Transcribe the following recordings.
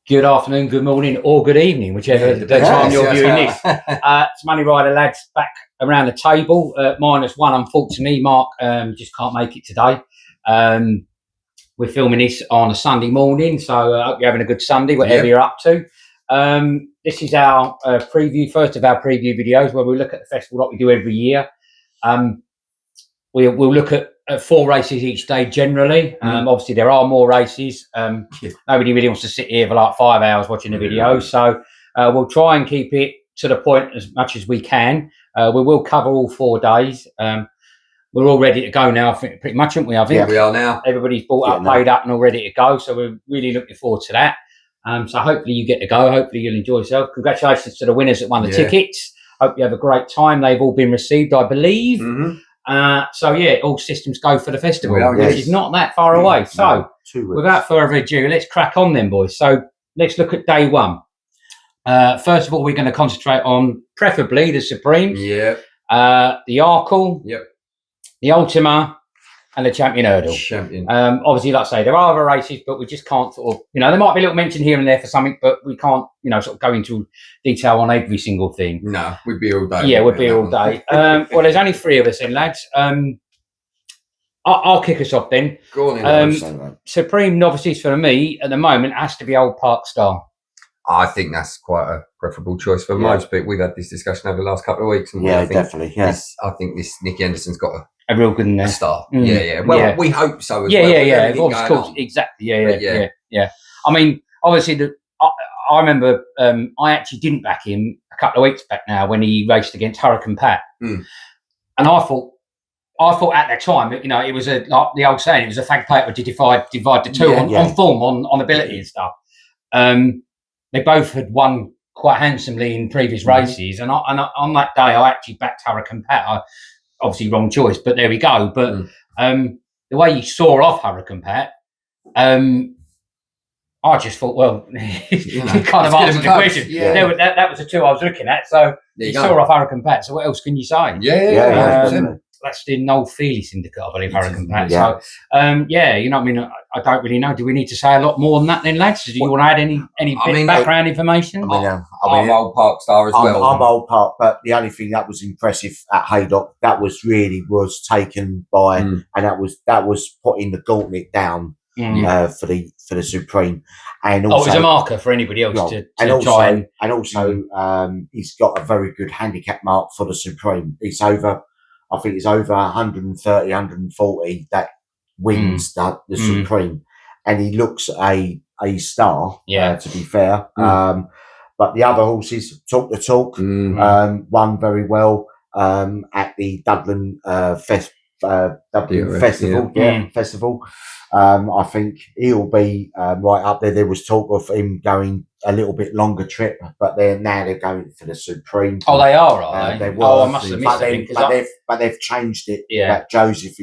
Good afternoon, good morning, or good evening, whichever time you're viewing this. It's Money Rider lads back around the table. -1, unfortunately. Mark just can't make it today. We're filming this on a Sunday morning, so I hope you're having a good Sunday, whatever you're up to. This is our first of our preview videos, where we look at the festival like we do every year. We'll look at 4 races each day generally. Obviously, there are more races. Nobody really wants to sit here for like 5 hours watching a video. So we'll try and keep it to the point as much as we can. We will cover all 4 days. We're all ready to go now, I think, pretty much, aren't we? I think. Yeah, we are now. Everybody's bought up, paid up and all ready to go. So we're really looking forward to that. So hopefully you get to go. Hopefully you'll enjoy yourself. Congratulations to the winners that won the tickets. Hope you have a great time. They've all been received, I believe. So yeah, all systems go for the festival, which is not that far away. So without further ado, let's crack on then, boys. So let's look at day 1. First of all, we're going to concentrate on preferably the Supreme, the Arkle, the Ultima, and the Champion Hurdle. Obviously, like I say, there are other races, but we just can't sort of, there might be a little mention here and there for something, but we can't, sort of go into detail on every single thing. No, we'd be all day. Yeah, we'd be all day. Well, there's only 3 of us in, lads. I'll kick us off then. Go on. Supreme Novices for me at the moment has to be Old Park Star. I think that's quite a preferable choice for most people. We've had this discussion over the last couple of weeks. And definitely. Yes, I think this Nicky Henderson's got a real good star. Well, we hope so as well. Yeah. Of course, exactly. Yeah. I mean, obviously, I remember I actually didn't back him a couple of weeks back now when he raced against Hurricane Pat, and I thought at that time, it was like the old saying, it was a fag paper to divide the two on form, on ability and stuff. They both had won quite handsomely in previous races, and on that day, I actually backed Hurricane Pat. Obviously, wrong choice, but there we go. But the way he saw off Hurricane Pat, I just thought, well, he kind of answered the question. That was the 2 I was looking at. So he saw off Hurricane Pat. So what else can you say? That's the Noel Feely syndicate, I believe, Hurricane Pat. So, I don't really know. Do we need to say a lot more than that then, lads? Do you want to add any background information? I'm Old Park Star as well. I'm Old Park, but the only thing that was impressive at Haydock, that was taken by, and that was putting the gauntlet down for the Supreme. And also, it was a marker for anybody else to try. And also, he's got a very good handicap mark for the Supreme. I think it's over 130, 140 that wins the Supreme. And he looks a star, to be fair. But the other horses talk the talk, won very well at the Dublin Festival. I think he'll be right up there. There was talk of him going a little bit longer trip, but now they're going for the Supreme. Oh, they are, are they? They were. I must have missed it. But they've changed it. Yeah. Joseph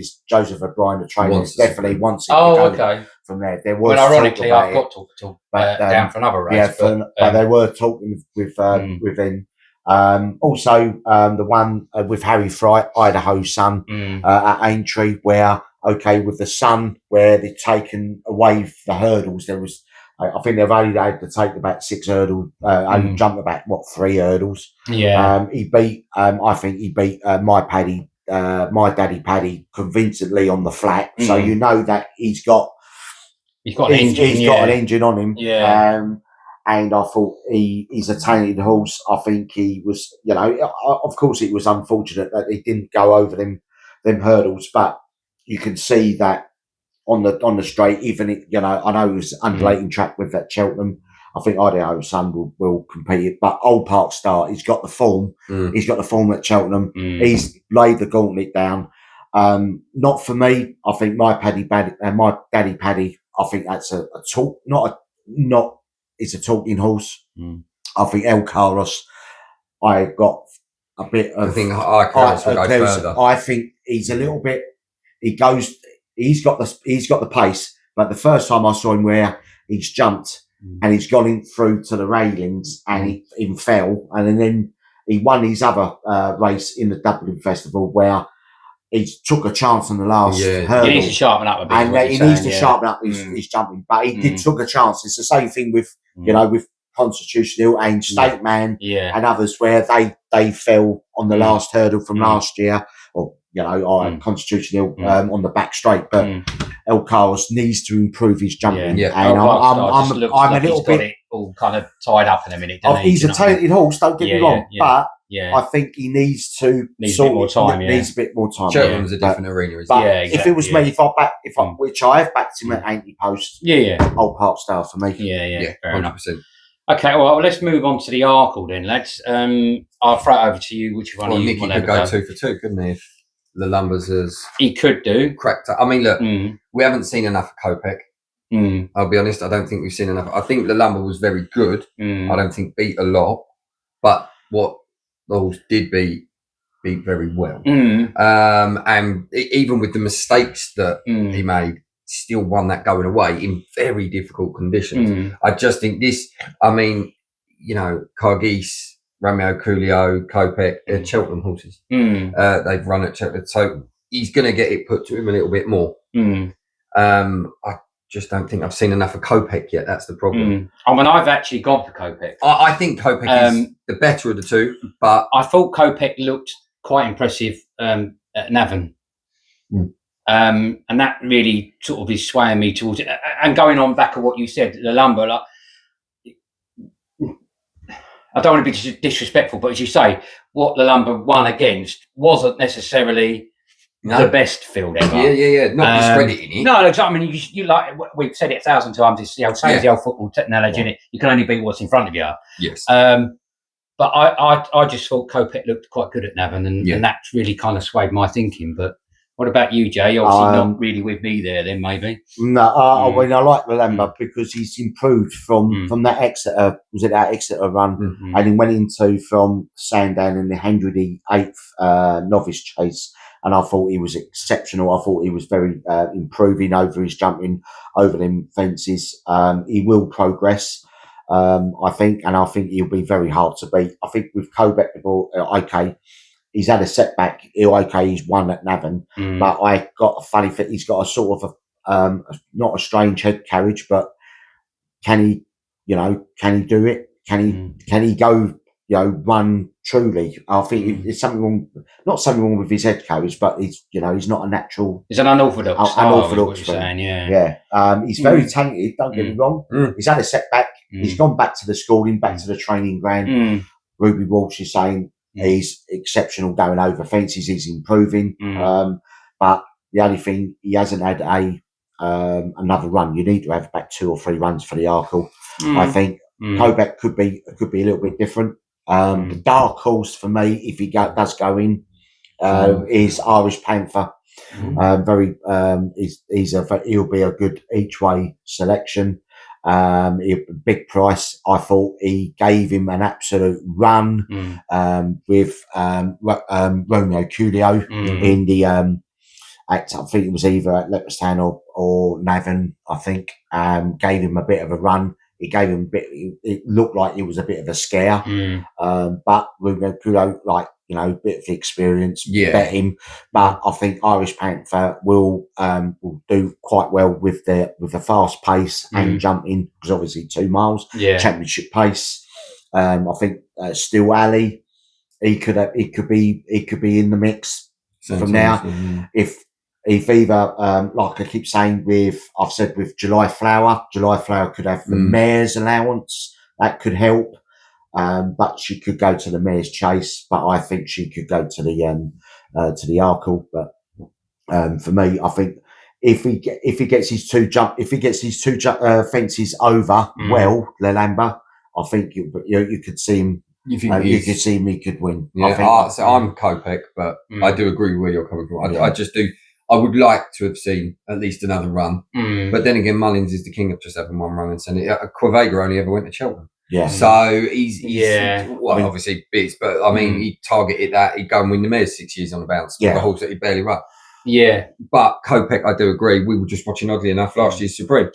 O'Brien, the trainer, definitely wants it to go from there. There was. Well, ironically, I've got to down for another race. But they were talking with him. Also, the one with Harry Fry, Idaho's son, at Aintree, where with the son, where they've taken away the hurdles. There was, I think they've only had to take about 6 hurdles, only jumped about 3 hurdles. Yeah. He beat, I think he beat my daddy Paddy convincingly on the flat. So you know that he's got an engine on him. Yeah. And I thought he's a talented horse. I think he was, of course it was unfortunate that he didn't go over them hurdles, but you can see that on the straight, even I know it was undulating track with that Cheltenham. I think Idaho's son will compete it, but Old Park Star, he's got the form. He's got the form at Cheltenham. He's laid the gauntlet down. Not for me. I think my daddy Paddy. I think that's a talk, not. It's a talking horse. I think El Carlos. I got a bit of. I think El Carlos will go further. I think he's a little bit. He goes. He's got the pace. But the first time I saw him, where he's jumped and he's gone in through to the railings and he fell, and then he won his other race in the Dublin Festival, where he took a chance on the last hurdle. He needs to sharpen up a bit. And he needs to sharpen up his jumping. But he took a chance. It's the same thing with You know, with Constitution Hill and State Man and others where they fell on the last hurdle from last year, or Constitution Hill on the back straight, but El Carlos needs to improve his jumping. Yeah. And I'm like a little he's got bit. it all kind of tied up in a minute. He's a talented horse. Don't get me wrong, but Yeah. I think he needs to Needs a bit more time. Needs a bit more time. Cheltenham's a different arena, isn't But it? if it was me, which I have backed him at 80 posts, Old Park style for me. Yeah, fair 100%. enough. Okay, well, let's move on to the Arkle then, lads. I'll throw it over to you. Which one you Nicky want could to go 2 for 2, couldn't he? If the Lumbers has He could do. cracked up. I mean, look, we haven't seen enough of Kopek. I'll be honest, I don't think we've seen enough. I think the Lumber was very good. I don't think beat a lot, but what those did beat very well. And even with the mistakes that he made, still won that going away in very difficult conditions. I just think this, I mean, Cargis, Romeo Coolio, Kopek, they're Cheltenham horses. They've run at Cheltenham, so he's going to get it put to him a little bit more. I just don't think I've seen enough of Kopek yet. That's the problem. I mean, I've actually gone for Kopek. I think Kopek is the better of the two, but I thought Kopek looked quite impressive at Navan. And that really sort of is swaying me towards it. And going on back of what you said, the Lumber, like, I don't want to be disrespectful, but as you say, what the Lumber won against wasn't necessarily the best field ever. Yeah. Not discrediting it. No, I mean, you like, we've said it 1,000 times, it's the old football analogy, innit? You can only beat what's in front of you. Yes. But I just thought Kopek looked quite good at Navan, and that's really kind of swayed my thinking. But what about you, Jay? Obviously not really with me there then, maybe. No, I mean, I like the Lumber because he's improved from that Exeter, Exeter run, and he went into from Sandown in the Henry VIII Novice Chase, and I thought he was exceptional. I thought he was very improving over his jumping over them fences. He will progress, I think, and I think he'll be very hard to beat. I think with Kopek before, he's had a setback. He's won at Navan, but I got a funny fit. He's got a sort of not a strange head carriage, but can he do it? Can he go? Run truly. I think it's not something wrong with his head carriage, but he's not a natural. He's an unorthodox. Unorthodox. He's very talented. Don't get me wrong. He's had a setback. He's gone back to the schooling, back to the training ground. Ruby Walsh is saying he's exceptional going over fences. He's improving. But the only thing, he hasn't had another run. You need to have back 2 or 3 runs for the Arkle. I think Kopek could be a little bit different. The dark horse for me, if he does go in, is Irish Panther. He'll be a good each way selection. Big price. I thought he gave him an absolute run with Romeo Coolio in the I think it was either at Leopardstown or Navan. I think gave him a bit of a run. He gave him a bit. It looked like it was a bit of a scare, but Romeo Coolio, a bit of experience, bet him. But I think Irish Panther will do quite well with the fast pace and jumping, because obviously 2 miles, championship pace. I think Still Alley, he could be in the mix from now. If either, like I keep saying, I've said with July Flower could have the mare's allowance, that could help. But she could go to the mare's chase, but I think she could go to the Arkle. But for me, I think if he gets his two fences over Lelamber, I think you could see him. You could see him. He could win. Yeah, so I'm Kopek, but I do agree where you're coming from. I just do. I would like to have seen at least another run, but then again, Mullins is the king of just having one run and sending it. Quavega only ever went to Cheltenham. Yeah. So he's obviously beats, but I mean, he targeted that. He'd go and win the mares 6 years on the bounce with a horse that he barely run. Yeah. But Kopek, I do agree. We were just watching, oddly enough, last year's Supreme,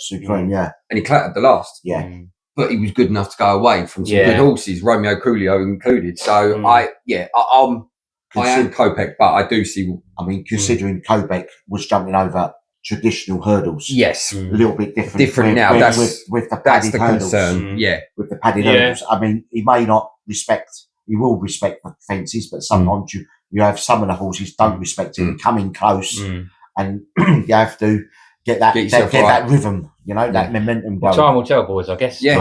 yeah. And he clattered the last. Yeah. But he was good enough to go away from some good horses, Romeo Coolio included. So I am Kopek, but I do see. I mean, considering Kopek was jumping over traditional hurdles. Yes, a little bit different. Different now. With the padded hurdles. concern. Yeah, with the padded hurdles. I mean, he may not respect. He will respect the fences, but sometimes you have some of the horses don't respect it and come in close, and you have to get that rhythm, that momentum going. Time will tell, boys, I guess. Yeah,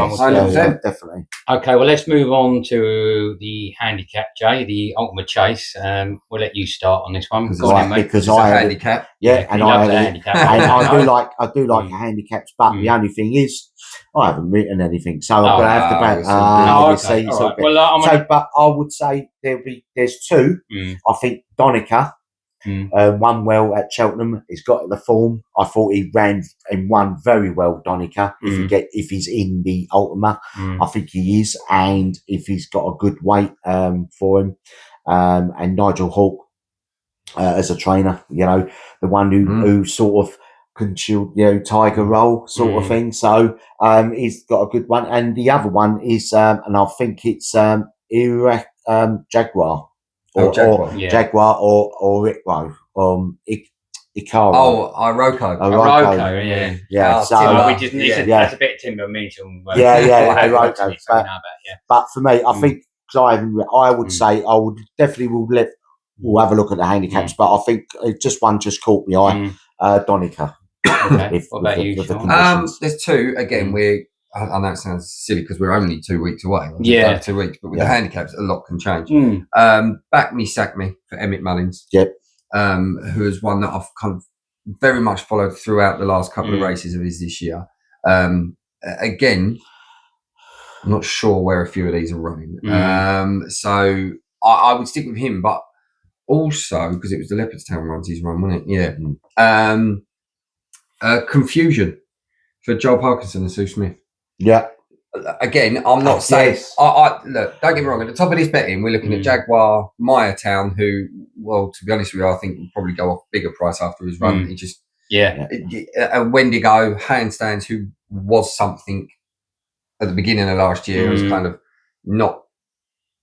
definitely. Okay, well, let's move on to the handicap, Jay, the Ultima Chase. We'll let you start on this one. Because I handicap. And I had a handicap. And I do like handicaps, but the only thing is, I haven't written anything, so I'm going to have to back. But I would say there's two. I think Donica. Won well at Cheltenham. He's got the form. I thought he ran and won very well, Donica. If he's in the Ultima, I think he is, and if he's got a good weight for him, and Nigel Hawke as a trainer, the one who sort of can shield, tiger roll sort of thing. So he's got a good one, and the other one is, and I think it's Jaguar. Jaguar or Ikro, Ikaro. Oh, Iroko. Yeah. So that's a bit of timber mention. Iroko. But for me, I think I would say I would definitely we'll have a look at the handicaps, but I think just one just caught my eye, Donica. Okay. What about you, Sean? There's two. Again, I know it sounds silly because we're only 2 weeks away. 2 weeks, but with the handicaps, a lot can change. Back me, sack me for Elliott Mullins. Yep. Who is one that I've kind of very much followed throughout the last couple of races of his this year. Again, I'm not sure where a few of these are running. So I would stick with him, but also because it was the Leopardstown runs he's run, wasn't it? Yeah. Confusion for Joel Parkinson and Sue Smith. Yeah. Again, I'm not saying. Look, don't get me wrong. At the top of this betting, we're looking at Jaguar Town, who, well, to be honest with you, I think will probably go off bigger price after his run. He just, Wendigo, handstands, who was something at the beginning of last year, has kind of not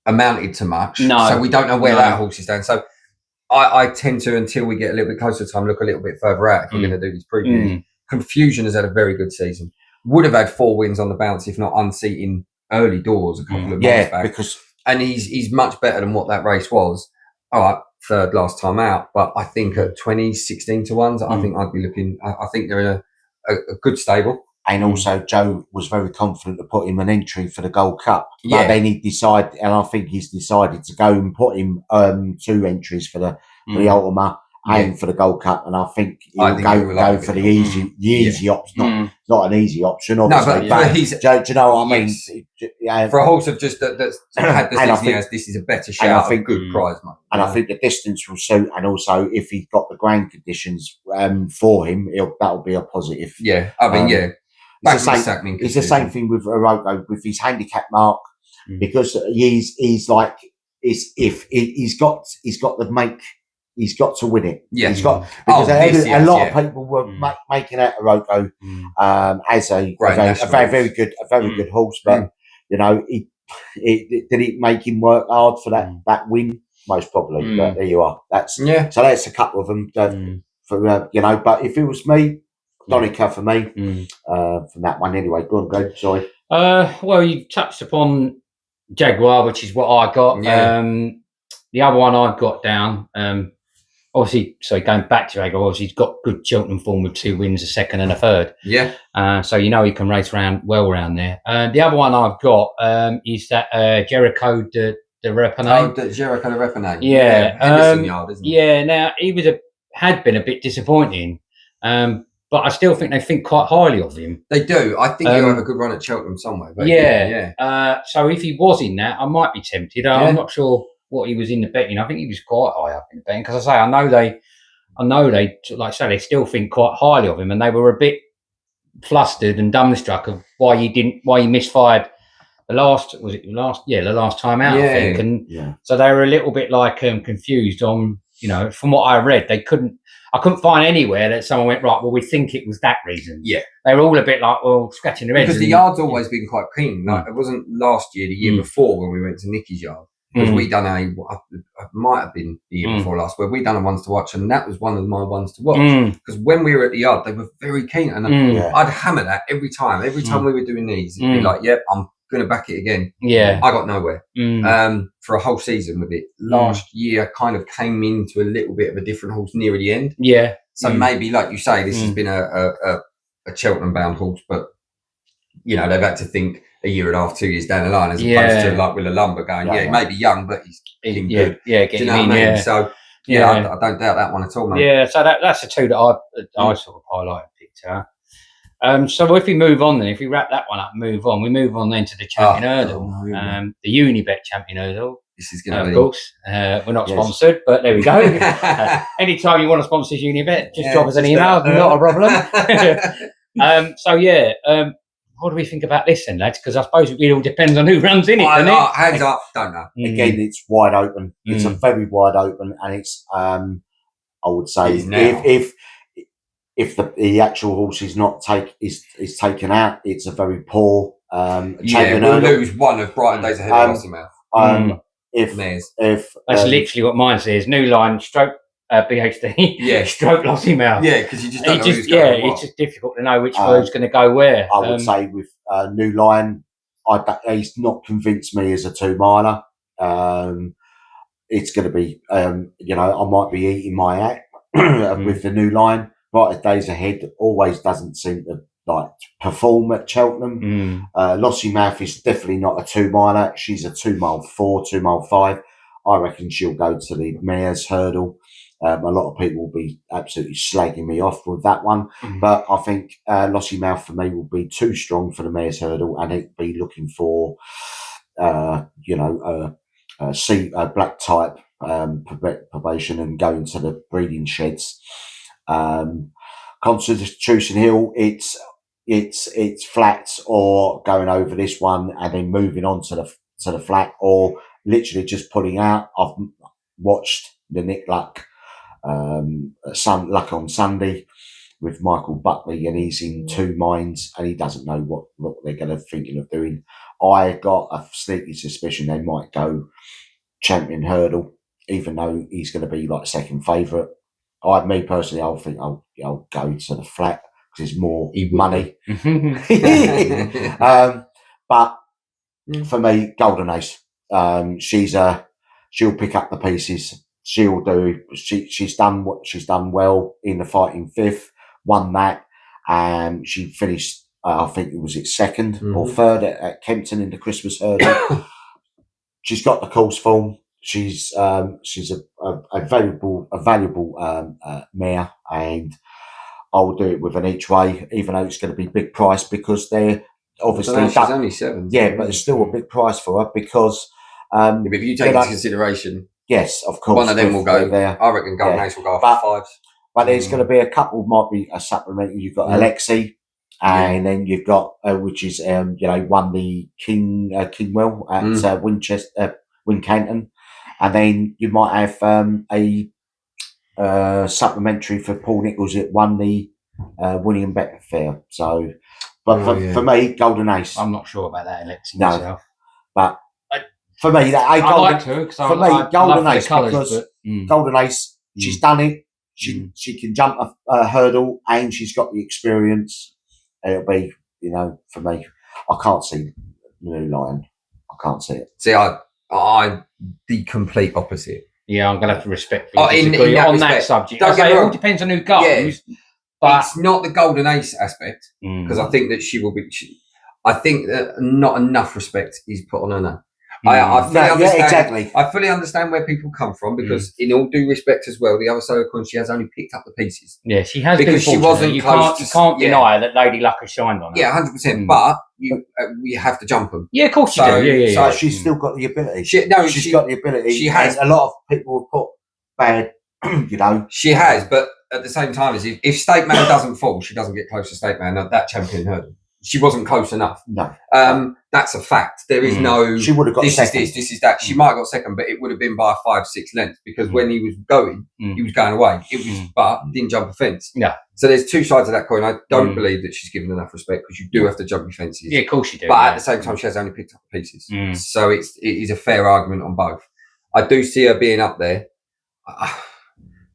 amounted to much. No. So we don't know where that horse is down. So I tend to, until we get a little bit closer to time, look a little bit further out if we're going to do these previews. Confusion has had a very good season. Would have had 4 wins on the bounce if not unseating early doors a couple of months back. And he's much better than what that race was. All right, third last time out, but I think at 20-16 to 1s, I think I'd be looking. I think they're in a good stable. And also, Joe was very confident to put him an entry for the Gold Cup. But then he decided, and I think he's decided to go and put him 2 entries for the Ultima and for the Gold Cup. And I think he'll go for the easy option. Not an easy option, obviously. No, but do you know what I mean? For a horse of just that's had the season he has, this is a better shout. I think good prize money. And I think the distance will suit, and also if he's got the ground conditions for him, that'll be a positive. Yeah, I mean, it's the same thing with Iroko with his handicap mark because he's got to win it. Yeah, he's got because a lot of people were making out Iroko as a very good horse, but did it make him work hard for that win? Most probably, but there you are. So that's a couple of them But if it was me, Donica for me from that one anyway. Go on, sorry. Well, you touched upon Jaguar, which is what I got. The other one I've got down, obviously, so going back to Jaguar, obviously he's got good Cheltenham form with 2 wins, a second and a third. Yeah. So he can race around there. The other one I've got is that Jericho de Repenay. Oh, Jericho de Repenay. Yeah. Henderson yard, isn't it? Yeah. Now he had been a bit disappointing. But I still think they think quite highly of him. They do. I think he'll have a good run at Cheltenham somewhere. But so if he was in that, I might be tempted. I'm not sure what he was in the betting. I think he was quite high up in the betting because I know they, like I say, they still think quite highly of him, and they were a bit flustered and dumbstruck of why he misfired the last time out. I think, and so they were a little bit like confused on. From what I read, I couldn't find anywhere that someone went, right, well, we think it was that reason. Yeah. They were all a bit like, well, scratching their heads. Because the yard's always been quite clean. Like, it wasn't last year, the year before when we went to Nicky's yard. because we done it might have been the year before last, where we done a ones to watch, and that was one of my ones to watch. Because when we were at the yard, they were very keen, and I'd hammer that every time. Every time we were doing these, it'd be like, "Yep, I'm going to back it again." Yeah, I got nowhere for a whole season with it. Last year, kind of came into a little bit of a different horse near the end. Yeah, so maybe, like you say, this has been a Cheltenham-bound horse, but you know they've had to think a year and a half, 2 years down the line, as opposed to like Willie Lumber going, he may be young, but he's getting good. Yeah, do you know what I mean? Yeah. So I don't doubt that one at all, mate. Yeah, so that's the two that I sort of highlighted and picked out. So if we move on then, if we wrap that one up, we move on then to the Champion Hurdle, the Unibet Champion Hurdle. This is going to be, of course, we're not sponsored, but there we go. Anytime you want to sponsor Unibet, just drop us an email, not a problem. What do we think about this then, lads? Because I suppose it all depends on who runs in it, doesn't it? Hands up, don't know. Again, it's wide open. It's a very wide open, and it's I would say if the actual horse is not is taken out, it's a very poor Champion we'll Hurdle. lose one of Brighton Days Ahead of Lossy Mouth. If that's literally what mine says: New Line, stroke BHD, stroke Lossy Mouth. Yeah, because you just don't know who's going it's just difficult to know which road's going to go where. I would say with New Line, he's not convinced me as a 2-miler. It's going to be, I might be eating my hat with the New Line. Brighter Days Ahead always doesn't seem to perform at Cheltenham. Lossy Mouth is definitely not a 2-miler. She's a 2-mile 4, 2-mile 5. I reckon she'll go to the Mayor's Hurdle. A lot of people will be absolutely slagging me off with that one, but I think Lossy Mouth for me will be too strong for the Mayor's Hurdle, and it'd be looking for, a black type probation and going to the breeding sheds. Constitution Hill, it's flats or going over this one and then moving on to the flat, or literally just pulling out. I've watched the Nick Luck Luck on Sunday with Michael Buckley, and he's in two minds, and he doesn't know what they're going to thinking of doing. I got a sneaky suspicion they might go Champion Hurdle, even though he's going to be like second favourite. Me personally, I'll think I'll go to the flat because there's more money. But for me, Golden Ace, she'll pick up the pieces. She'll do. She's done what she's done well in the Fighting Fifth. Won that, and she finished. I think it was second or third at Kempton in the Christmas Hurdle. She's got the course form. She's a valuable mare, and I'll do it with an each way, even though it's going to be big price because they're obviously she's only 7. Yeah, but it's still a big price for her because. If you take into consideration. Yes, of course. One of them will go there. I reckon Golden Ace will go for 5. But there's going to be a couple, might be a supplementary. You've got Alexi, and then you've got, which is, won the Kingwell at Wincanton. And then you might have a supplementary for Paul Nicholls that won the William Betfair. So, but for me, Golden Ace. I'm not sure about that Alexi myself. But for me, Golden Ace, because Golden Ace, she's done it. She can jump a hurdle, and she's got the experience. It'll be, for me, I can't see New Lion. I can't see it. See, I'm the complete opposite. Yeah, I'm going to have to respectfully disagree on that subject. It all depends on who goes. Yeah, but it's not the Golden Ace aspect, because I think that she will be. I think that not enough respect is put on her now. Exactly. I fully understand where people come from because, in all due respect as well, the other side of the coin, she has only picked up the pieces. Yeah, she has because she wasn't. You can't deny that Lady Luck has shined on her. Yeah, 100%. But we have to jump them. Yeah, of course you do. Yeah. So she's still got the ability. She's got the ability. She has. A lot of people have put bad. She has, but at the same time, if State Man doesn't fall, she doesn't get close to State Man at that Champion Hurdle. She wasn't close enough. No. That's a fact. There is no. She would have got second. This is that. She might have got second, but it would have been by 5-6 lengths because when he was going, he was going away. It was, but didn't jump a fence. Yeah. So there's two sides of that coin. I don't believe that she's given enough respect because you do have to jump your fences. Yeah, of course you do. But at the same time, she has only picked up the pieces. So it is a fair argument on both. I do see her being up there.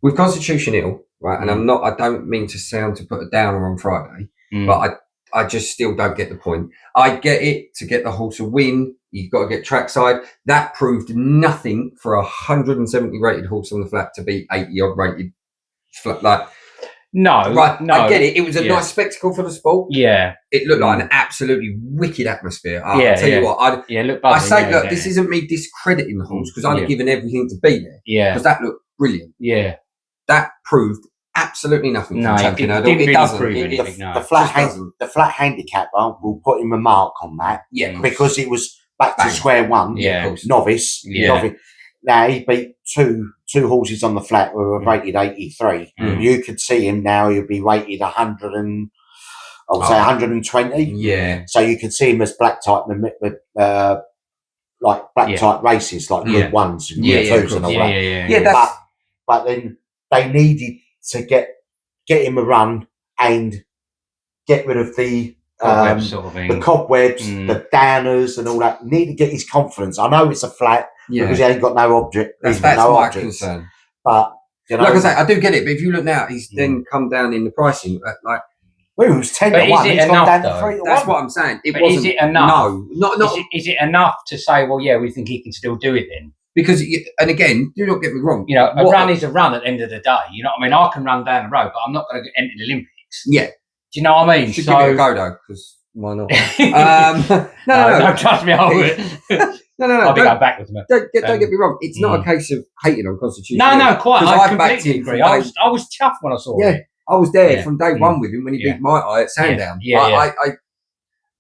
With Constitution Hill, right? And I don't mean to put a downer on Friday, but I just still don't get the point. I get it, to get the horse a win, you've got to get trackside. That proved nothing for a 170 rated horse on the flat to be 80 odd rated flat. Like, no, right? No, I get it. It was a nice spectacle for the sport. Yeah, it looked like an absolutely wicked atmosphere. I'll tell you what. I say, look, this isn't me discrediting the horse because I'd have given everything to be there. Yeah, because that looked brilliant. Yeah, that proved absolutely nothing. No, Champion it Hurdle. really doesn't. prove anything. The flat handicapper will put him a mark on that. Yeah, because it was back to square one. Yeah, novice. Novice. Now he beat two horses on the flat who were rated 83. You could see him now; he'd be rated 100 and I would say 120. Yeah. So you could see him as black type, like black type races, like good ones, and good twos, and all that. But then they needed to get him a run and get rid of the cobwebs, the downers, and all that. Need to get his confidence. I know it's a flat because he ain't got no object. That's no my objects. concern. But you know, like I say, I do get it. But if you look now, he's then come down in the pricing. Like, well, it was 10 to 1. He's gone down to 3 to 1. That's what I'm saying. Is it enough? No, not. Is it enough to say, well, yeah, we think he can still do it then? Because, and again, do not get me wrong. You know, a run is a run at the end of the day. You know what I mean? I can run down the road, but I'm not going to enter the Olympics. Yeah. Do you know what I mean? You should give it a go, though, because why not? No, trust me, I would. No. I'll be going backwards, man. Don't get me wrong. It's not a case of hating on Constitution. No, quite. I completely agree. I was chuffed when I saw it. I was there from day one with him when he beat My Eye at Sandown. I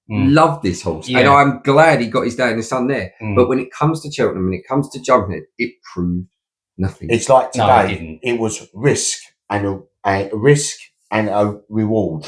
love this horse, and I'm glad he got his day in the sun there. But when it comes to Cheltenham, when it comes to jumping it proved nothing. It's like today. It was risk and a reward.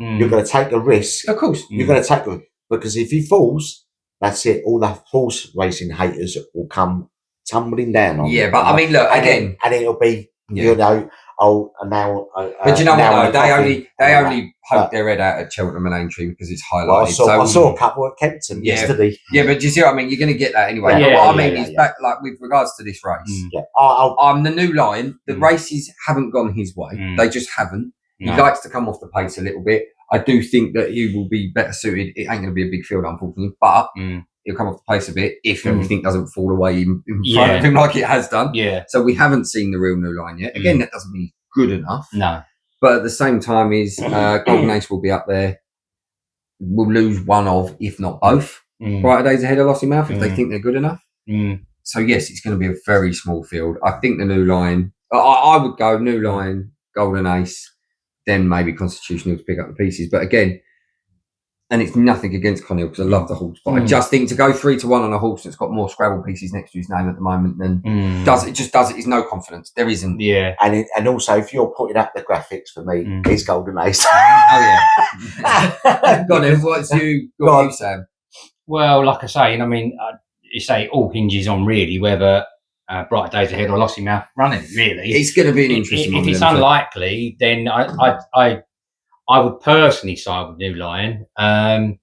You're going to take a risk, of course. You're going to take it because if he falls, that's it. All the horse racing haters will come tumbling down on. Yeah, but I mean, look again, and it'll be you know. But you know what? They only poke their head out at Cheltenham and Aintree because it's highlighted. Well, I saw a couple at Kempton yesterday. Yeah, but do you see what I mean? You're going to get that anyway. What I mean is back, like with regards to this race. I'm the new lion. The races haven't gone his way. They just haven't. He likes to come off the pace a little bit. I do think that he will be better suited. It ain't going to be a big field, unfortunately, but he'll come off the pace a bit if everything doesn't fall away in front of him like it has done. Yeah. So we haven't seen the real new line yet. Again, that doesn't mean he's good enough. No. But at the same time, Golden Ace will be up there. We'll lose one of, if not both, Brighter Days Ahead of Lossy Mouth if they think they're good enough. So yes, it's going to be a very small field. I think the new line, I would go new line, Golden Ace, then maybe Constitutional to pick up the pieces. But again, and it's nothing against Conneal because I love the horse, but I just think to go 3 to 1 on a horse that's got more Scrabble pieces next to his name at the moment than does it. It's no confidence. There isn't. Yeah, and also if you're putting up the graphics for me, he's Golden Ace. Go on, what's you Sam? Well, like I say, I mean, you say it all hinges on really whether Brighter Days Ahead or Lossy Mouth running. Really, it's going to be an interesting. If it's unlikely, then I would personally side with New Lion. I've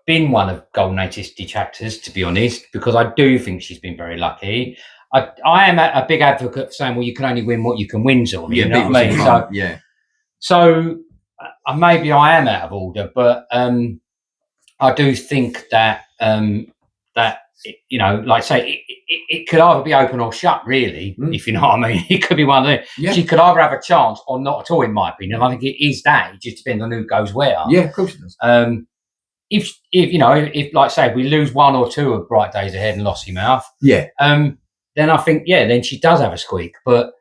been one of Golden Ace's detractors, to be honest, because I do think she's been very lucky. I am a big advocate for saying, well, you can only win what you can win, sort of. You know what I mean? So maybe I am out of order, but I do think that you know, like I say, it could either be open or shut, really, if you know what I mean. It could be one of them. Yeah. She could either have a chance or not at all, in my opinion. I think it is that. It just depends on who goes where. Yeah, of course it does. If you know, if like I say, we lose 1 or 2 of Bright Days Ahead and Lossy Mouth, then I think, then she does have a squeak. But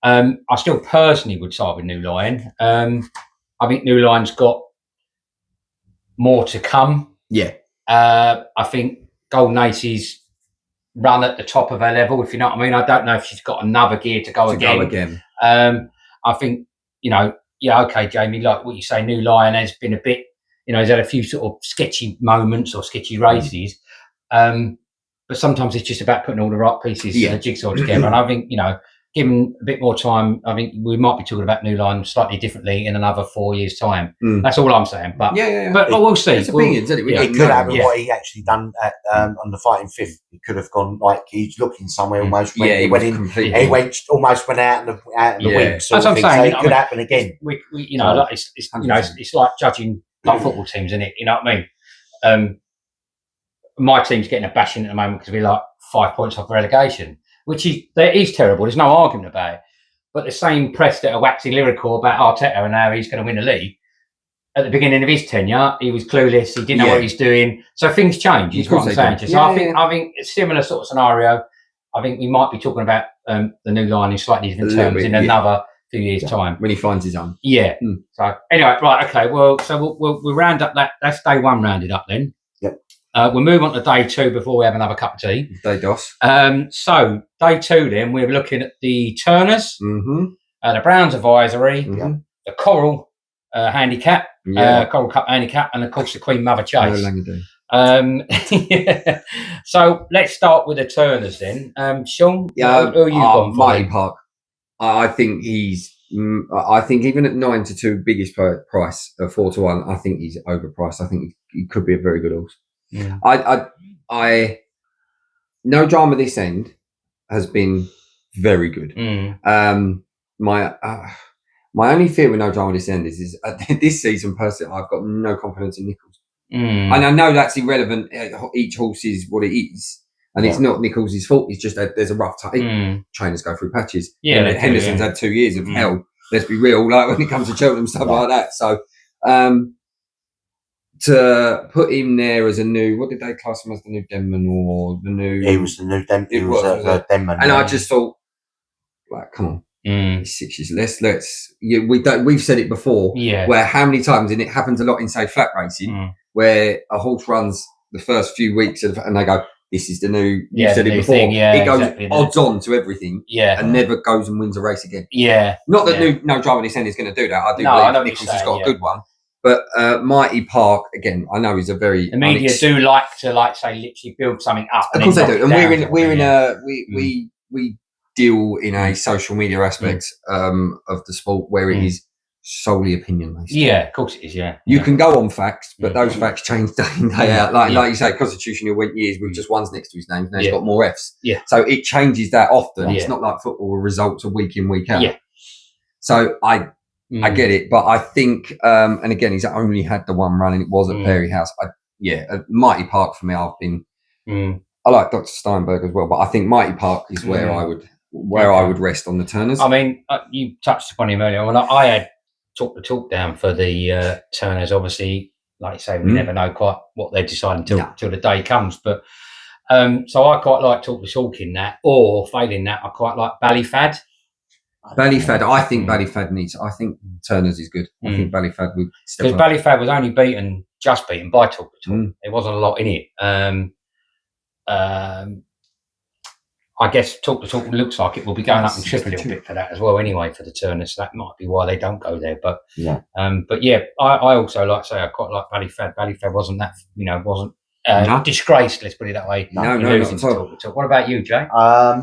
I still personally would side with New Lion. I think New Lion's got more to come. Yeah. I think Golden Ace's run at the top of her level, if you know what I mean. I don't know if she's got another gear to go again. I think, you know, okay, Jamie, like what you say, New Lion has been a bit, you know, he's had a few sort of sketchy moments or sketchy races. But sometimes it's just about putting all the right pieces of the jigsaw together. And I think, you know, given a bit more time, I think we might be talking about New Line slightly differently in another 4 years' time. That's all I'm saying. But but we'll see. It's opinions, isn't it? It could happen what he actually done at, on the Fighting Fifth. He could have gone like he's looking somewhere almost. He went in. He went out in the week. That's what I'm saying. So it could happen again. We like, it's like judging like football teams, isn't it? You know what I mean? My team's getting a bashing at the moment because we're like 5 points off relegation, which is terrible. There's no argument about it. But the same press that are waxing lyrical about Arteta and how he's going to win the league, at the beginning of his tenure, he was clueless. He didn't know what he's doing. So things change. Is what I'm saying. So I think a similar sort of scenario. I think we might be talking about the New Line in slightly different terms in another few years' time when he finds his own. Yeah. So anyway, right, okay. Well, so we'll round up that. That's day one rounded up then. Yep. We'll move on to day two before we have another cup of tea. Day dos. So day two, then we're looking at the Turners, the Browns Advisory, the Coral Handicap, Coral Cup Handicap, and of course the Queen Mother Chase. So let's start with the Turners then. Sean, who are you gone for? Mighty Park. I think he's. I think even at 9-2, biggest price of 4-1, I think he's overpriced. I think he could be a very good horse. Yeah. I No Drama this end has been very good. My only fear with No Drama this end is this season personally I've got no confidence in Nicholls, and I know that's irrelevant. Each horse is what it is, and it's not Nicholls' fault. It's just that there's a rough time. Trainers go through patches. Henderson's had 2 years of hell. Let's be real. Like when it comes to Cheltenham stuff like that. So. To put him there as a new, what did they class him as, the new Denman or the new? He was the new Denman. He was a Denman. And I just thought, like, come on, 6 years. Let's. We've said it before. Yeah. Where how many times, and it happens a lot in say flat racing, where a horse runs the first few weeks and they go, this is the new. You said it before. It goes odds on to everything. And never goes and wins a race again. Not that No Drama this end is going to do that. I do believe Nicholls has got a good one. But Mighty Park, again, I know he's a very... The media do like to, say, literally build something up. Of course they do. And we deal in a social media aspect of the sport where it is solely opinion-based. Yeah, of course it is, yeah. You can go on facts, but those facts change day in, day out. Like you say, Constitutional went years with just ones next to his name. Now he's got more Fs. Yeah. So it changes that often. It's not like football results are week in, week out. Yeah. So I get it, but I think, and again, he's only had the one run, and it was at Fairy House. Mighty Park for me. I've been. I like Dr. Steinberg as well, but I think Mighty Park is where I would rest on the Turners. I mean, you touched upon him earlier. Well, I had talked the talk down for the Turners. Obviously, like you say, we never know quite what they're deciding until the day comes. But so I quite like Talk the Talk in that, or failing that, I quite like Ballyfad. Ballyfad, I think Ballyfad needs. I think Turners is good. I think Ballyfad would. Because Ballyfad was only just beaten by Talk the Talk. There wasn't a lot in it. I guess Talk the Talk looks like it will be going up and trip a little bit for that as well. Anyway, for the Turners, so that might be why they don't go there. But I also like to say I quite like Ballyfad. Ballyfad wasn't that wasn't disgraced. Let's put it that way. No, losing to Talk the Talk. What about you, Jay? I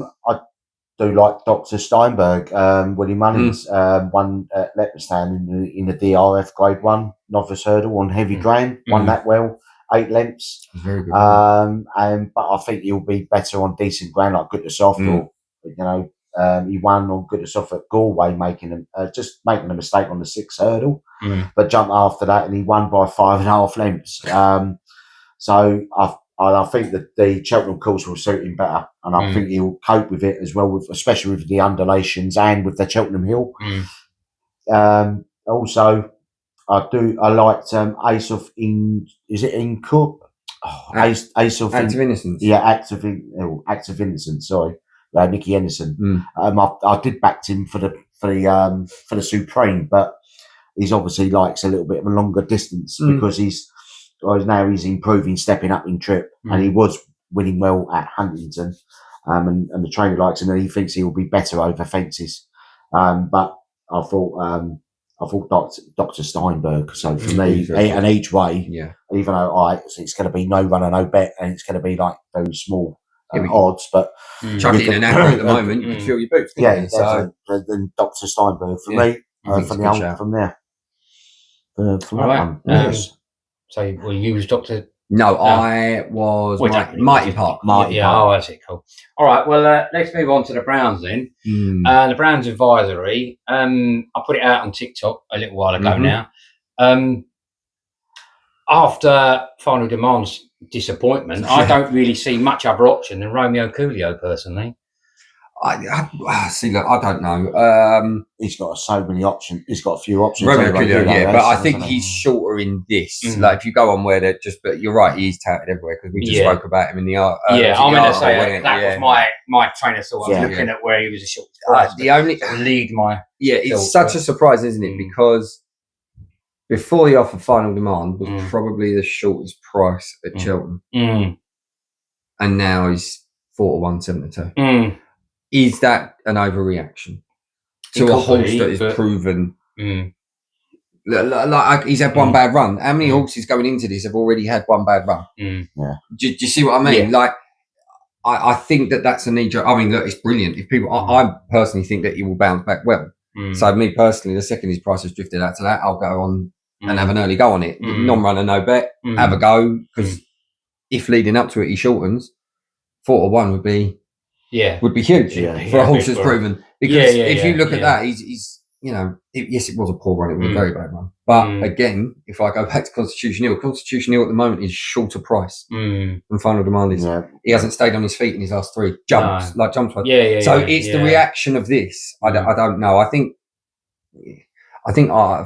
do like Dr. Steinberg. Willie Mullins won at Leopardstown in the DRF Grade 1 Novice Hurdle on heavy ground. Won that well, 8 lengths. Very good. But I think he'll be better on decent ground like Good to Soft. Or he won on Good to Soft at Galway, making a mistake on the 6th hurdle, but jumped after that and he won by 5.5 lengths. So I think that the Cheltenham course will suit him better, and I think he'll cope with it as well, especially with the undulations and with the Cheltenham Hill. Also, I liked Ace of Innocence. Yeah, Act of Innocence. Sorry, Nicky Henderson. I did back him for the Supreme, but he's obviously likes a little bit of a longer distance because he's improving, stepping up in trip, and he was winning well at Huntington, and the trainer likes him, and he thinks he will be better over fences. But I thought Dr. Steinberg. So for me, and each way, even though it's going to be no runner, no bet, and it's going to be like very small odds, but chuck it in an apple at the moment, you can feel your boots. Yeah, so then Dr. Steinberg for me from there. From that one. Yes. So, you was Dr. No, I was Mighty Park. Mighty Park. Oh, that's it. Cool. All right. Well, let's move on to the Browns then. The Browns advisory. I put it out on TikTok a little while ago now. After Final Demand's disappointment, I don't really see much other option than Romeo Coolio, personally. I see. Look, I don't know. He's got so many options. He's got a few options. Romeo Coolio, but I think he's shorter in this. Like, if you go on where they're but you're right, he's touted everywhere because we just spoke about him in the art. I'm going to say that was my train of thought. I was looking at where he was a short price. The only lead my it's such a surprise, isn't it? Because before the offer, Final Demand was probably the shortest price at Cheltenham, and now he's 4-1.72. Is that an overreaction to a horse that is proven? Like he's had one bad run. How many horses going into this have already had one bad run? Do you see what I mean? Like, I think that's a knee jerk. I mean, look, it's brilliant. If people, I personally think that he will bounce back well. So me personally, the second his price has drifted out to that, I'll go on and have an early go on it. Non-runner, no bet. Have a go, because if leading up to it he shortens, 4-1 would be huge for a horse that's proven. Because if you look at that, he's yes, it was a poor run. It was a very bad run. But again, if I go back to Constitution Hill at the moment is shorter price than Final Demand is. He hasn't stayed on his feet in his last three jumps. So it's the reaction of this. I don't know. I think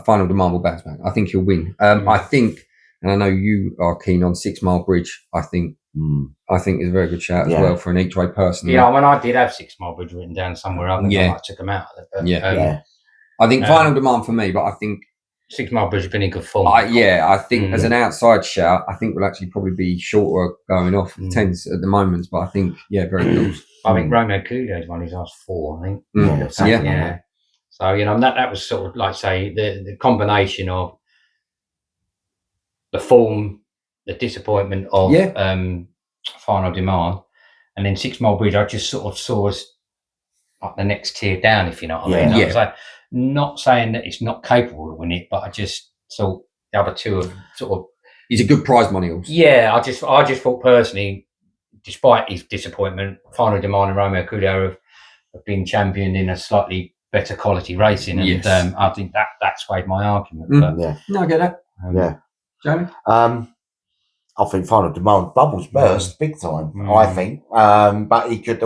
Final Demand will bounce back. I think he'll win. I think, and I know you are keen on 6 Mile Bridge. I think it's a very good shout as well for an each way person. Yeah, I mean, I did have 6 Mile Bridge written down somewhere. I think I might took them out of it. But, I think Final Demand for me, but I think 6 Mile Bridge has been in good form. I think as an outside shout, I think we'll actually probably be shorter going off the 10s at the moment. But I think, very close. I think Romeo Coolio's one he's asked 4, I think. So, that was sort of like, say, the combination of the form, the disappointment of Final Demand, and then 6 Mile Bridge, I just sort of saw us up the next tier down, if you know what I mean. I was like, not saying that it's not capable of winning it, but I just thought the other two are sort of... He's a good prize money horse. Yeah, I just thought personally, despite his disappointment, Final Demand and Romeo Coolio have been championed in a slightly better quality racing, and I think that swayed my argument. But, no, I get that. Jamie? I think Final Demand bubbles burst big time. I think, but he could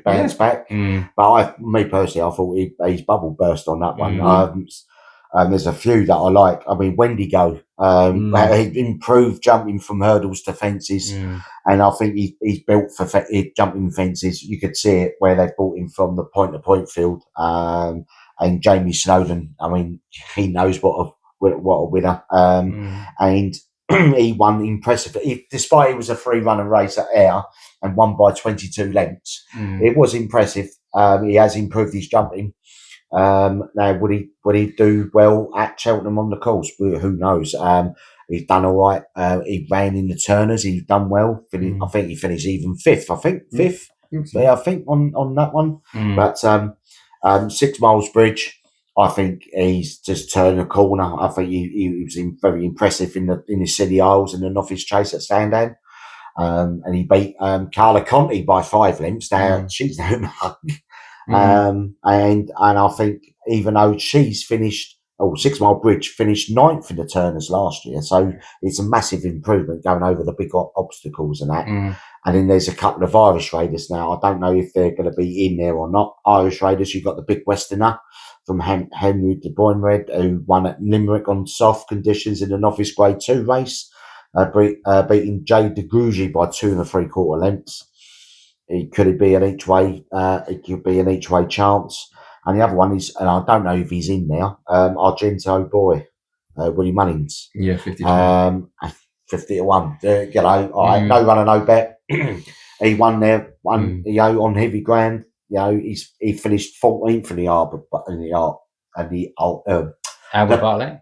bounce back. But me personally, I thought he's bubble burst on that one. There's a few that I like. I mean, Wendigo, he improved jumping from hurdles to fences, and I think he's built for jumping fences. You could see it where they brought him from the point-to-point field. And Jamie Snowden, I mean, he knows what a winner. And he won impressive. Despite it was a 3-runner race at Ayr and won by 22 lengths, it was impressive. He has improved his jumping. Now, would he do well at Cheltenham on the course? Who knows? He's done all right. He ran in the Turners. He's done well. I think he finished even 5th. Fifth. I think on that one. But 6 Miles Bridge, I think he's just turned a corner. I think he was very impressive in the City Isles and the Novice Chase at Sandown. And he beat Carla Conti by 5 lengths. Now she's no mug. And I think even though she's finished, 6 Mile Bridge finished 9th in the Turners last year, so it's a massive improvement going over the big obstacles and that. And then there's a couple of Irish Raiders now. I don't know if they're going to be in there or not. Irish Raiders, you've got the big Westerner from Henry DeBromhead, who won at Limerick on soft conditions in the Novice Grade 2 race, beating Jay de Grugy by 2 3/4 lengths. It could be an each way. It could be an each way chance. And the other one is, and I don't know if he's in there, Argento boy, Willie Mullins. 50 to 1. All right, no runner, no bet. He won there, on heavy ground. He finished 14th in the Albert Bartlett?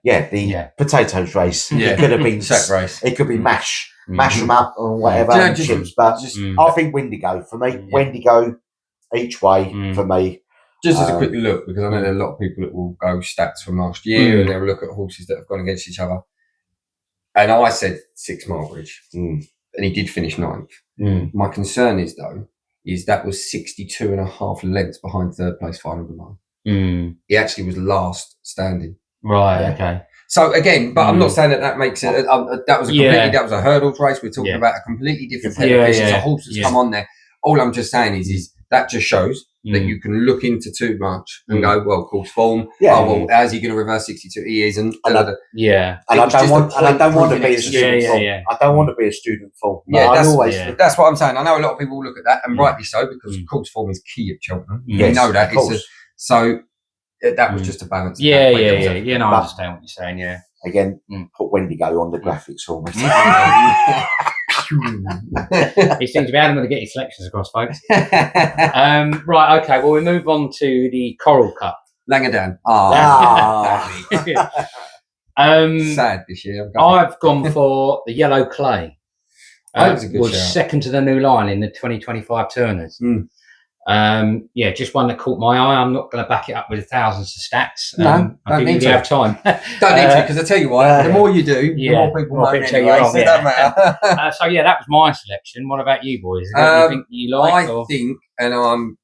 The potatoes race. It could have been sack race. It could be mash. mash them up or whatever, Do you know, and just- chips. But just- I think Wendigo for me. Yeah. Wendigo each way for me. Just as a quick look, because I know there are a lot of people that will go stats from last year and they'll look at horses that have gone against each other. And I said 6 Marlbridge, and he did finish 9th. My concern is, though, that was 62.5 lengths behind third place final demand. He actually was last standing. Right, okay. So again, but I'm not saying that makes it. That was a hurdles race. We're talking about a completely different kettle of fish. It's a horse that's come on there. All I'm just saying is that just shows that you can look into too much and go, well, course form. Yeah. Oh, well, how's he going to reverse 62? He isn't. And I don't want to be a student form. I don't want to be a student form. Yeah, that's what I'm saying. I know a lot of people look at that, and rightly so, because course form is key at Cheltenham. Yes, you know that. So that was just a balance. I understand what you're saying. Yeah. Again, put Wendigo on the graphics for me. He seems to be adamant to get his selections across, folks. Right, okay. Well, we move on to the Coral Cup. Langadan. Sad this year. I've gone for the Yellow Clay. That was shout. Second to the new line in the 2025 Turners. Just one that caught my eye. I'm not going to back it up with thousands of stats. I don't need to have time. Don't need to, because I tell you what, the more you do, the more people know anyway, so it doesn't matter. So that was my selection. What about you boys? Is there anything you like? I think, and I'm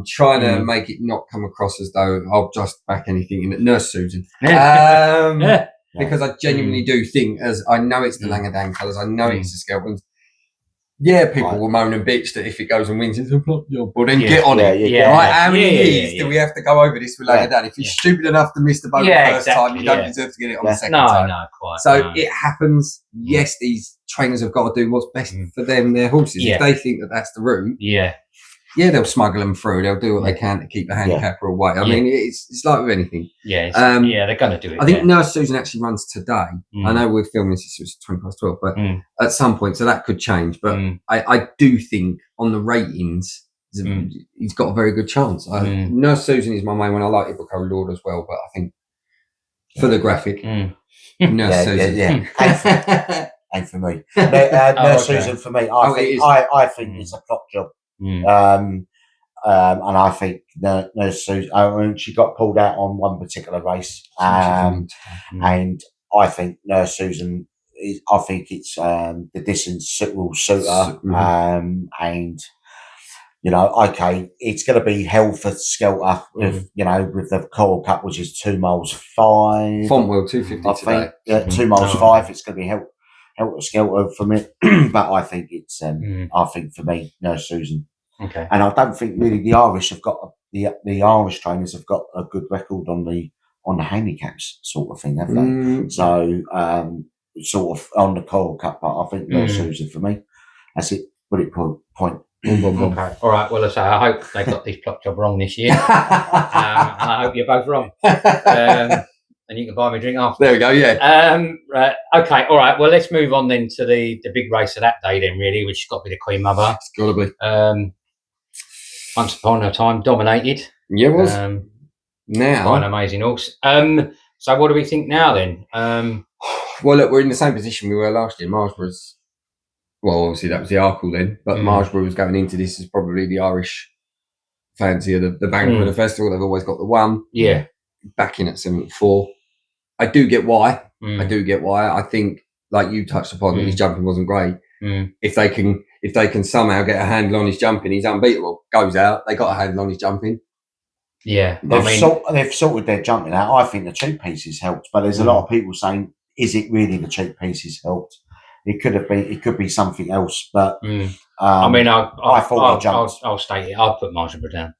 trying to make it not come across as though I'll just back anything in it. Nurse Susan. Because I genuinely do think, as I know it's the Langadan colours, I know it's the Skeltons. Yeah, people will moan and bitch that if it goes and wins, it's a plot job. Well, then get on it. Right? How many years do we have to go over this with Langadan? If you're stupid enough to miss the boat the first time, you don't deserve to get it on the second time. No, quite. So it happens. Yes, these trainers have got to do what's best for them, their horses. If they think that that's the route, they'll smuggle them through. They'll do what they can to keep the handicapper away. I mean, it's like with anything. They're going to do it. I think Nurse Susan actually runs today. I know we're filming this, it's 12:20, but at some point, so that could change. But I do think on the ratings, he's got a very good chance. Nurse Susan is my main one. I like Ibuko Lord as well, but I think for the graphic, Nurse Susan. And for me, Nurse Susan for me, I think it's a plot job. And I think Nurse Susan, she got pulled out on one particular race, and I think Nurse Susan I think it's the distance will suit her, and okay, it's going to be hell for Skelter with with the Coral Cup, which is 2 miles 5. Fontwell 250 I think 2 miles 5. It's going to be hell for Skelter for me, but I think it's I think for me Nurse Susan. Okay. And I don't think really the Irish have got the Irish trainers have got a good record on the handicaps sort of thing, have they? So sort of on the Coral Cup, but I think Nurse Susan for me. That's it. Bullet point. Okay. All right. Well, I hope they got this plot job wrong this year, and I hope you're both wrong. And you can buy me a drink after. There we go. Yeah. Right. Okay. All right. Well, let's move on then to the big race of that day, then, really, which has got to be the Queen Mother. It's got to be. Once upon a time, dominated. Yeah, it was. Now, quite an amazing horse. So, what do we think now then? Well, look, we're in the same position we were last year. Marshborough's. Well, obviously that was the Arkle then, but Marshborough was going into this as probably the Irish fancy of the banquet of the festival. They've always got the one. Yeah. Back in at 74. I do get why. I think, like you touched upon, that his jumping wasn't great. If they can somehow get a handle on his jumping, he's unbeatable. Goes out, they got a handle on his jumping. Yeah. They've sorted their jumping out. I think the cheap pieces helped, but there's a lot of people saying, is it really the cheap pieces helped? It could be something else, but I mean, I'll state it. I'll put Marshborough down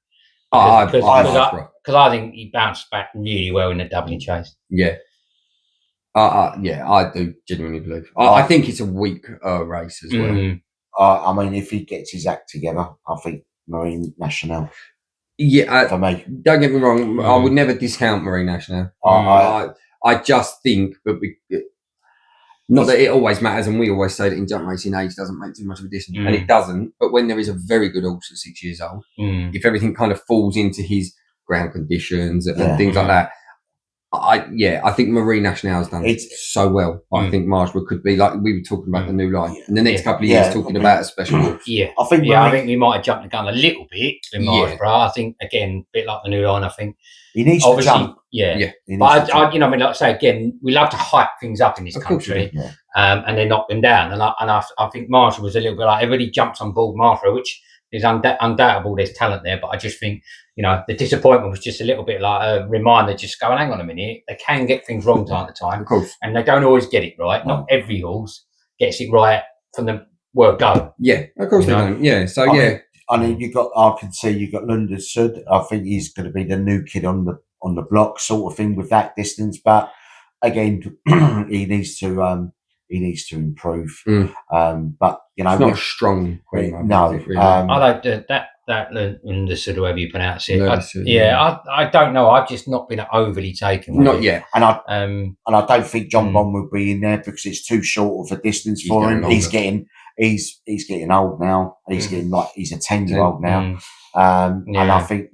because I think he bounced back really well in the Dublin Chase. Yeah, I do genuinely believe. I think it's a weak race as well. I mean, if he gets his act together, I think Marine National. Yeah, for me. Don't get me wrong. I would never discount Marine National. I just think, but not that it always matters, and we always say that in jump racing, age doesn't make too much of a difference, and it doesn't. But when there is a very good horse at 6 years old, if everything kind of falls into his ground conditions and things like that, I think Marie Nationale has done so well. I think Marshall could be, like we were talking about the new line in the next couple of years, talking about a special horse. Yeah, I think we might have jumped the gun a little bit in Marshall. I think again, a bit like the new line. I think he needs to jump. But I like I say again, we love to hype things up in this country, and then knock them down. And I think Marshall was a little bit like everybody jumped on board Marshall, which is undoubtable. There's talent there, but I just think the disappointment was just a little bit like a reminder. Just going, hang on a minute, they can get things wrong time to time, of course, and they don't always get it right. Not every horse gets it right from the word go. Yeah, of course they don't. Yeah, so I mean, I can see you've got Lunda Sud. I think he's going to be the new kid on the block, sort of thing, with that distance. But again, he needs to improve. But it's not a strong queen. No, really. I like that Lunda Sud, however you pronounce it. I don't know. I've just not been overly taken with not it. yet, and I don't think John Bond will be in there because it's too short of a distance for him. He's getting old now. He's getting he's a 10-year-old now. And I think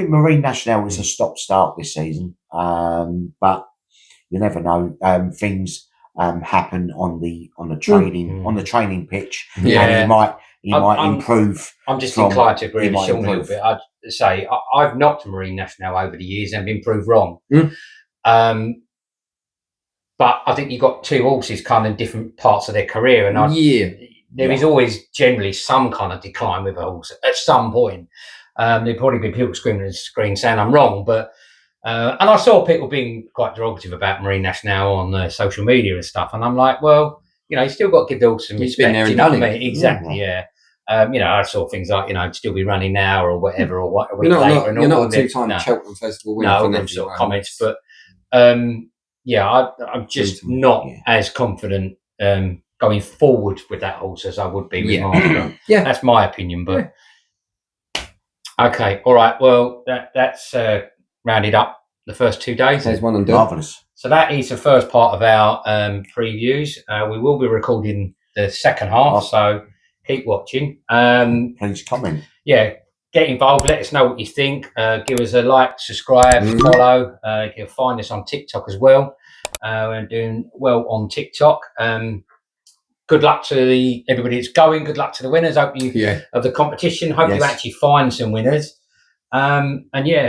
Marine Nationale is a stop-start this season. But you never know. Things happen on the training pitch. And he might improve. I'm just inclined to agree with Sean a little bit. I'd say I've knocked Marine Nationale over the years and been proved wrong. But I think you've got two horses kind of in different parts of their career, and there is always generally some kind of decline with a horse at some point. There'd probably be people screaming and screaming saying I'm wrong, but and I saw people being quite derogative about Marine Nationale on social media and stuff, and I'm like, well, you still got to give the horse some respect. Been there and done it. Exactly, I saw things like, still be running now or whatever, or what a week you're later. You're not a two-time Cheltenham Festival winner. No, them sort of comments, but I'm just not as confident going forward with that horse as I would be with Marshall. That's my opinion, but okay, all right. Well, that's rounded up the first 2 days. There's one and done. Marvellous. So that is the first part of our previews. We will be recording the second half, so keep watching. Please comment. Yeah, get involved. Let us know what you think. Give us a like, subscribe, follow. You can find us on TikTok as well. We're doing well on TikTok. Good luck to everybody that's going. Good luck to the winners. Hope you of the competition. Hope you actually find some winners. And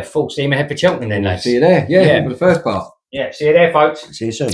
full steam ahead for Cheltenham then, lads. See you there. For the first part. Yeah, see you there, folks. See you soon.